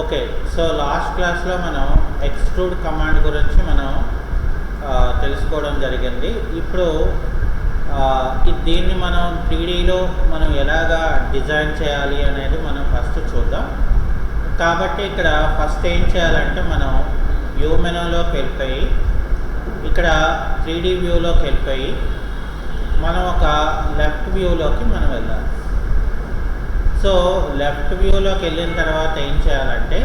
Okay. So last క్లాస్లో మనం extrude command గురించి మనం తెలుసుకోవడం జరిగింది. ఇప్పుడు దీన్ని మనం 3Dలో మనం ఎలాగా డిజైన్ చేయాలి అనేది మనం ఫస్ట్ చూద్దాం. కాబట్టి ఇక్కడ ఫస్ట్ ఏం చేయాలంటే మనం వ్యూ మెనూలోకి వెళ్ళిపోయి ఇక్కడ 3D వ్యూలోకి వెళ్ళిపోయి మనం ఒక లెఫ్ట్ వ్యూలోకి మనం వెళ్ళాలి. సో లెఫ్ట్ వ్యూలోకి వెళ్ళిన తర్వాత ఏం చేయాలంటే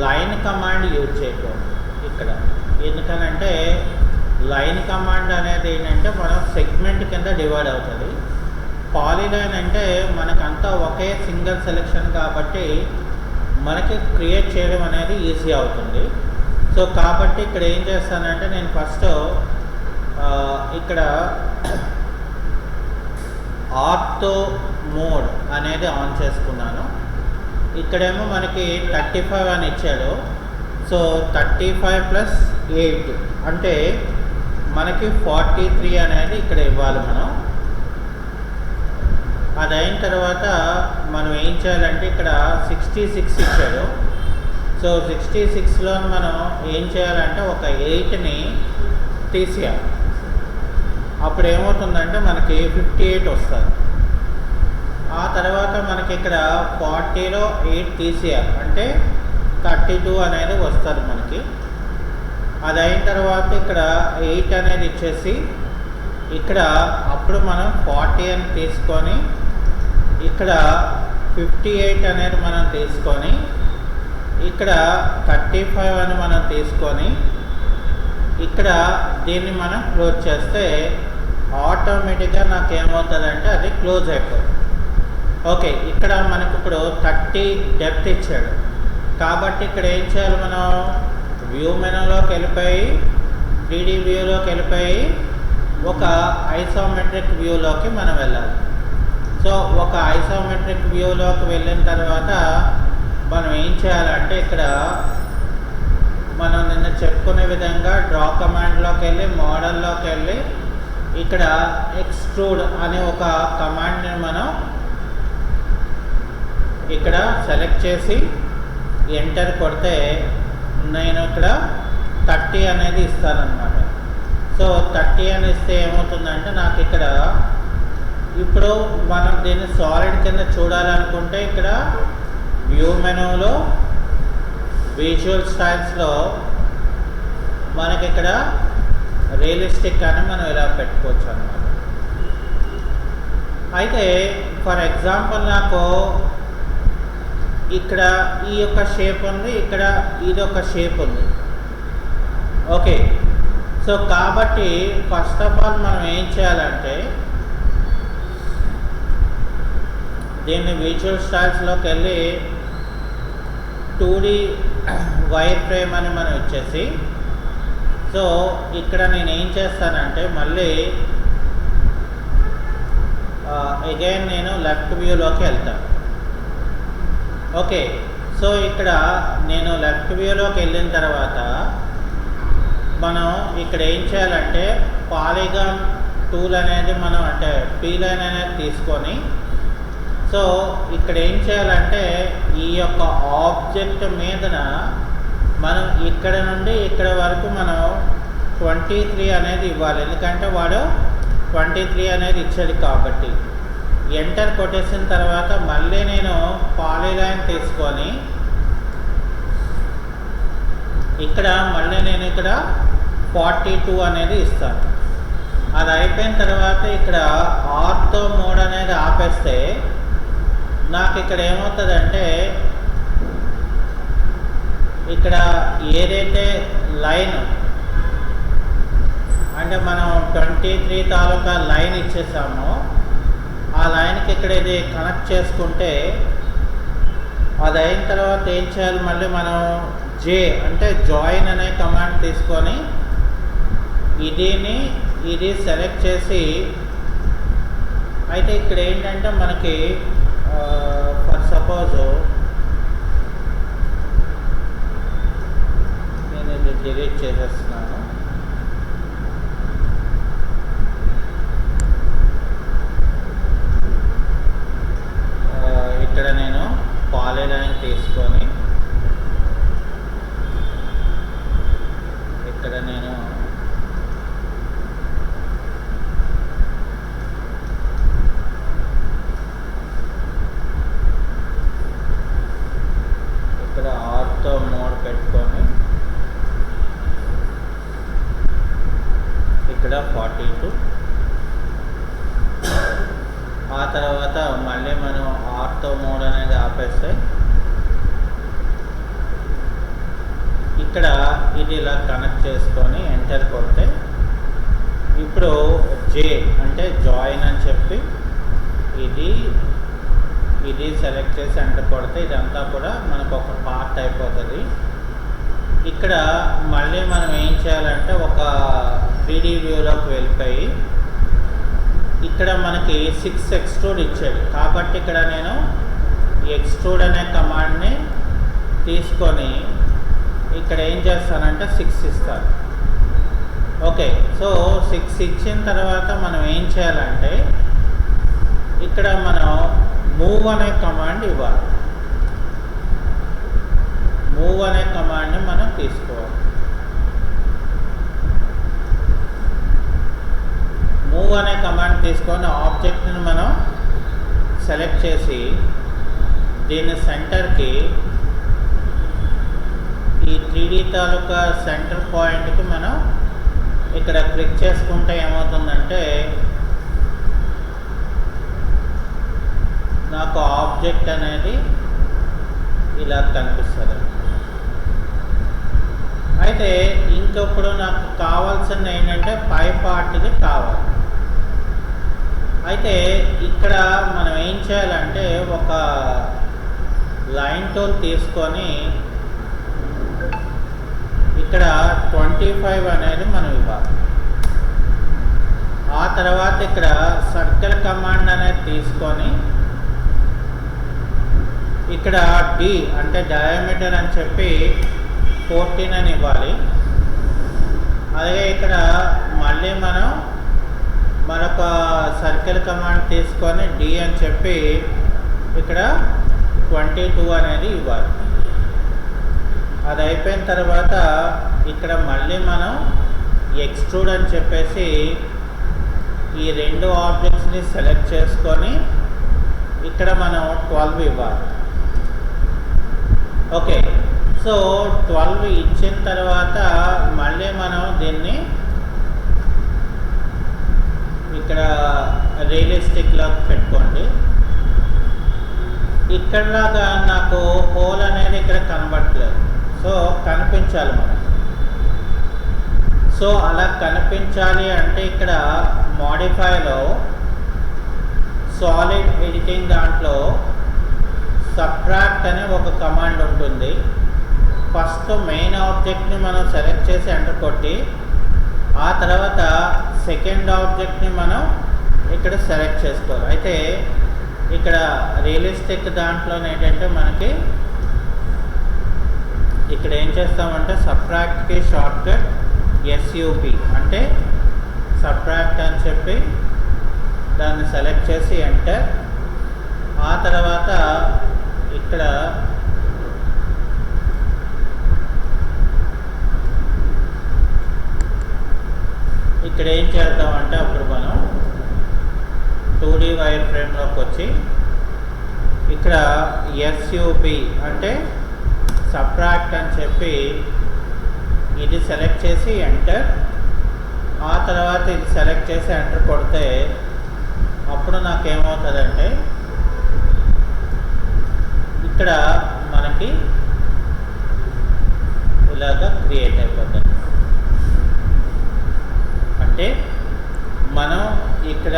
లైన్ కమాండ్ యూజ్ చేయకూడదు ఇక్కడ. ఎందుకనంటే లైన్ కమాండ్ అనేది ఏంటంటే మనం సెగ్మెంట్ కింద డివైడ్ అవుతుంది. పాలీలైన్ అంటే మనకంతా ఒకే సింగిల్ సెలెక్షన్ కాబట్టి మనకి క్రియేట్ చేయడం అనేది ఈజీ అవుతుంది. సో కాబట్టి ఇక్కడ ఏం చేస్తానంటే నేను ఫస్ట్ ఇక్కడ ఆర్తో మోడ్ అనేది ఆన్ చేసుకున్నాను. ఇక్కడేమో మనకి 35 అని ఇచ్చాడు. సో 35 + 8 అంటే మనకి 43 అనేది ఇక్కడ ఇవ్వాలి మనం. అది అయిన తర్వాత మనం ఏం చేయాలంటే ఇక్కడ 66 ఇచ్చాడు. సో 66లో మనం ఏం చేయాలంటే ఒక 8ని తీసేయాలి. అప్పుడు ఏమవుతుందంటే మనకి 58 వస్తుంది. ఆ తర్వాత మనకి ఇక్కడ 40లో 8 తీసేయాలి అంటే 32 అనేది వస్తుంది మనకి. అది అయిన తర్వాత ఇక్కడ 8 అనేది ఇచ్చేసి ఇక్కడ అప్పుడు మనం 40 అని తీసుకొని ఇక్కడ 58 అనేది మనం తీసుకొని ఇక్కడ 35 అని మనం తీసుకొని ఇక్కడ దీన్ని మనం క్లోజ్ చేస్తే ఆటోమేటిక్గా నాకు ఏమవుతుందంటే అది క్లోజ్ అయిపోతుంది. ఓకే, ఇక్కడ మనకు ఇప్పుడు 30 డెప్త్ ఇచ్చాడు కాబట్టి ఇక్కడ ఏం చేయాలి మనం వ్యూ మెనూలోకి వెళ్ళిపోయి 3D వ్యూలోకి వెళ్ళిపోయి ఒక ఐసోమెట్రిక్ వ్యూలోకి మనం వెళ్ళాలి. సో ఒక ఐసోమెట్రిక్ వ్యూలోకి వెళ్ళిన తర్వాత మనం ఏం చేయాలంటే ఇక్కడ మనం నిన్న చెప్పుకునే విధంగా డ్రా కమాండ్లోకి వెళ్ళి మోడల్లోకి వెళ్ళి ఇక్కడ ఎక్స్ట్రూడ్ అనే ఒక కమాండ్ని మనం ఇక్కడ సెలెక్ట్ చేసి ఎంటర్ కొడితే నేను ఇక్కడ 30 అనేది ఇస్తానన్నమాట. సో 30 అని ఇస్తే ఏమవుతుందంటే నాకు ఇక్కడ ఇప్పుడు మనం దీన్ని సాలిడ్ కింద చూడాలనుకుంటే ఇక్కడ వ్యూ మెనూలో విజువల్ స్టైల్స్లో మనకి ఇక్కడ రియలిస్టిక్ అని మనం ఇలా పెట్టుకోవచ్చు అన్నమాట. అయితే ఫర్ ఎగ్జాంపుల్ నాకు ఇక్కడ ఈ యొక్క షేప్ ఉంది, ఇక్కడ ఇది ఒక షేప్ ఉంది. ఓకే, సో కాబట్టి ఫస్ట్ ఆఫ్ ఆల్ మనం ఏం చేయాలంటే దీన్ని విజువల్ స్టైల్స్లోకి వెళ్ళి 2D వైర్ ఫ్రేమ్ అని మనం ఇచ్చేసి సో ఇక్కడ నేను ఏం చేస్తానంటే మళ్ళీ అగైన్ నేను లెఫ్ట్ వ్యూలోకి వెళ్తాను. ఓకే, సో ఇక్కడ నేను లెఫ్ట్ వ్యూలోకి వెళ్ళిన తర్వాత మనం ఇక్కడ ఏం చేయాలంటే పాలిగాన్ టూల్ అనేది మనం అంటే పీలైన్ అనేది తీసుకొని సో ఇక్కడ ఏం చేయాలంటే ఈ యొక్క ఆబ్జెక్ట్ మీదన మనం ఇక్కడ నుండి ఇక్కడ వరకు మనం 23 అనేది ఇవ్వాలి. ఎందుకంటే వాడు 23 అనేది ఇచ్చాడు కాబట్టి ఎంటర్ కొట్టేసిన తర్వాత మళ్ళీ నేను పాలీలైన్ తీసుకొని ఇక్కడ మళ్ళీ నేను ఇక్కడ 42 అనేది ఇస్తాను. అది అయిపోయిన తర్వాత ఇక్కడ ఆర్తో మోడ్ అనేది ఆపేస్తే నాకు ఇక్కడ ఏమవుతుందంటే ఇక్కడ ఏదైతే లైన్ అంటే మనం 23 తాలూకా లైన్ ఇచ్చేసామో ఆ లైన్కి ఇక్కడ ఇది కనెక్ట్ చేసుకుంటే అది అయిన తర్వాత ఏం చేయాలి మళ్ళీ మనం జే అంటే జాయిన్ అనే కమాండ్ తీసుకొని ఇది సెలెక్ట్ చేసి అయితే ఇక్కడ ఏంటంటే మనకి ఫర్ సపోజ్ నేను ఇది డిలీట్ చేసేస్తున్నాను. ఇక్కడ నేను పాలీలైన్ తీసుకొని ఇక్కడ 42. ఆ తర్వాత మళ్ళీ మనం ఆర్తో మోడ్ అనేది ఆపేస్తే ఇక్కడ ఇది ఇలా కనెక్ట్ చేసుకొని ఎంటర్ కొడితే ఇప్పుడు జే అంటే జాయిన్ అని చెప్పి ఇది సెలెక్ట్ చేసి ఎంటర్ కొడితే ఇదంతా కూడా మనకు ఒక పార్ట్ అయిపోతుంది. ఇక్కడ మళ్ళీ మనం ఏం చేయాలంటే ఒక 3D వ్యూలోకి వెళ్ళిపోయి ఇక్కడ మనకి 6 ఎక్స్ట్రూడ్ ఇచ్చాడు కాబట్టి ఇక్కడ నేను ఎక్స్ట్రూడ్ అనే కమాండ్ని తీసుకొని ఇక్కడ ఏం చేస్తానంటే 6 ఇస్తాను. ఓకే, సో 6 ఇచ్చిన తర్వాత మనం ఏం చేయాలంటే ఇక్కడ మనం మూవ్ అనే కమాండ్ ఇవ్వాలి. మూవ్ అనే కమాండ్ని మనం తీసుకోవాలి. మూవ్ అనే కమాండ్ తీసుకొని ఆబ్జెక్ట్ని మనం సెలెక్ట్ చేసి దీన్ని సెంటర్కి ఈ 3D తాలూకా సెంటర్ పాయింట్కి మనం ఇక్కడ క్లిక్ చేసుకుంటే ఏమవుతుందంటే నాకు ఆబ్జెక్ట్ అనేది ఇలా కనిపిస్తుంది. అయితే ఇంకప్పుడు నాకు కావాల్సింది ఏంటంటే పై పార్ట్ది కావాలి. అయితే ఇక్కడ మనం ఏం చేయాలంటే ఒక లైన్ టూల్ తీసుకొని ఇక్కడ 25 అనేది మనం ఇవ్వాలి. ఆ తర్వాత ఇక్కడ సర్కిల్ కమాండ్ అనేది తీసుకొని ఇక్కడ డి అంటే డయామీటర్ అని చెప్పి 14 అని ఇవ్వాలి. అలాగే ఇక్కడ మళ్ళీ మనం మరొక సర్కిల్ కమాండ్ తీసుకొని డి అని చెప్పి ఇక్కడ 22 అనేది ఇవ్వాలి. అది అయిపోయిన తర్వాత ఇక్కడ మళ్ళీ మనం ఎక్స్ట్రూడ్ అని చెప్పేసి ఈ రెండు ఆబ్జెక్ట్స్ని సెలెక్ట్ చేసుకొని ఇక్కడ మనం 12 ఇవ్వాలి. ఓకే, సో 12 ఇచ్చిన తర్వాత మళ్ళీ మనం దీన్ని ఇక్కడ రియలిస్టిక్లో పెట్టుకోండి. ఇక్కడలాగా నాకు హోల్ అనేది ఇక్కడ కనబడట్లేదు, సో కనిపించాలి మనం. సో అలా కనిపించాలి అంటే ఇక్కడ మోడిఫైలో సాలిడ్ ఎడిటింగ్ దాంట్లో సబ్ట్రాక్ట్ అనే ఒక కమాండ్ ఉంటుంది. ఫస్ట్ మెయిన్ ఆబ్జెక్ట్ని మనం సెలెక్ట్ చేసి ఎంటర్ కొట్టి ఆ తర్వాత సెకండ్ ఆబ్జెక్ట్ని మనం ఇక్కడ సెలెక్ట్ చేసుకోవాలి. అయితే ఇక్కడ రియలిస్టిక్ దాంట్లో ఏంటంటే మనకి ఇక్కడ ఏం చేస్తామంటే సబ్ట్రాక్ట్కి షార్ట్కట్ SUB అంటే సబ్ట్రాక్ట్ అని చెప్పి దాన్ని సెలెక్ట్ చేసి ఎంటర్. ఆ తర్వాత ఇక్కడ ఏం చేద్దామంటే అప్పుడు మనం 2D వైర్ ఫ్రేమ్లోకి వచ్చి ఇక్కడ SUB అంటే సబ్ట్రాక్ట్ అని చెప్పి ఇది సెలెక్ట్ చేసి ఎంటర్. ఆ తర్వాత ఇది సెలెక్ట్ చేసి ఎంటర్ కొడితే అప్పుడు నాకేమవుతుందంటే ఇక్కడ మనకి ఇలాగా క్రియేట్ అయిపోతుంది. అంటే మనం ఇక్కడ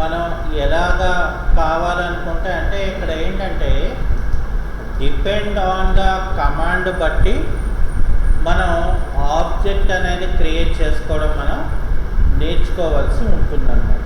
మనం ఎలాగా కావాలనుకుంటే అంటే ఇక్కడ ఏంటంటే డిపెండ్ ఆన్ ద కమాండ్ బట్టి మనం ఆబ్జెక్ట్ అనేది క్రియేట్ చేసుకోవడం మనం నేర్చుకోవాల్సి ఉంటుందన్నమాట.